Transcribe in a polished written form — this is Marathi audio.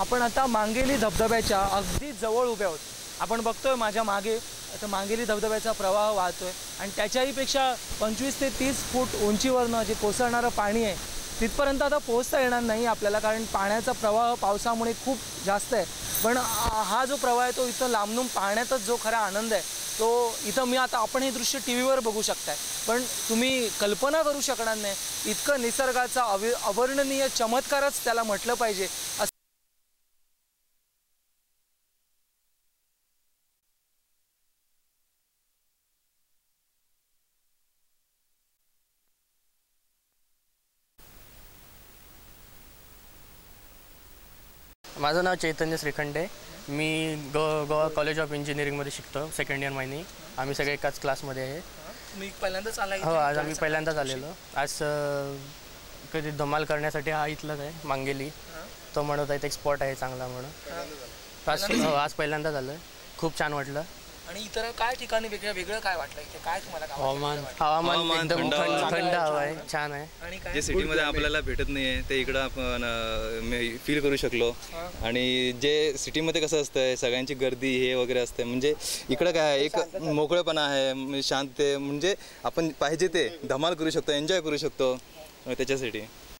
आपण आता मांगेली धबधब्याच्या अगदी जवळ उभे आहोत. आपण बघतोय माझ्या मागे आता मांगेली धबधब्याचा प्रवाह वाहतोय आणि त्याच्याही पेक्षा 25 ते 30 फूट उंचीवरनं जे कोसळणारं पाणी आहे तिथपर्यंत आता पोहोचता येणार नाही आपल्याला, कारण पाण्याचा प्रवाह पावसामुळे खूप जास्त आहे. पण हा जो प्रवाह आहे तो इथं लांबून पाहण्यातच जो खरा आनंद आहे तो इथं मी आता आपण हे दृश्य टी व्हीवर बघू शकताय, पण तुम्ही कल्पना करू शकणार नाही इतकं निसर्गाचा अवर्णनीय चमत्कारच त्याला म्हटलं पाहिजे. माझं नाव चैतन्य श्रीखंडे. मी गोवा कॉलेज ऑफ इंजिनिअरिंगमध्ये शिकतो, सेकंड इयर महिनी. आम्ही सगळे एकाच क्लासमध्ये आहे. मी पहिल्यांदाच आला. हो, आज आम्ही पहिल्यांदाच आलेलो. आज कधी धमाल करण्यासाठी हा इथलाच आहे मांगेली. तो म्हणत आहे एक स्पॉट आहे चांगला म्हणून. आज पहिल्यांदाच आलो आहे. खूप छान वाटलं. आणि इतर काय ठिकाणी वेगळं काय वाटलं इथे? काय तुम्हाला हवामान एकदम थंड हवा आहे, छान आहे. आणि जे सिटीमध्ये आपल्याला भेटत नाही आहे ते इकडं आपण फील करू शकलो. आणि जे सिटीमध्ये कसं असतं सगळ्यांची गर्दी हे वगैरे असते, म्हणजे इकडं काय एक मोकळेपणा आहे, शांत, म्हणजे आपण पाहिजे ते धमाल करू शकतो, एन्जॉय करू शकतो त्याच्यासाठी.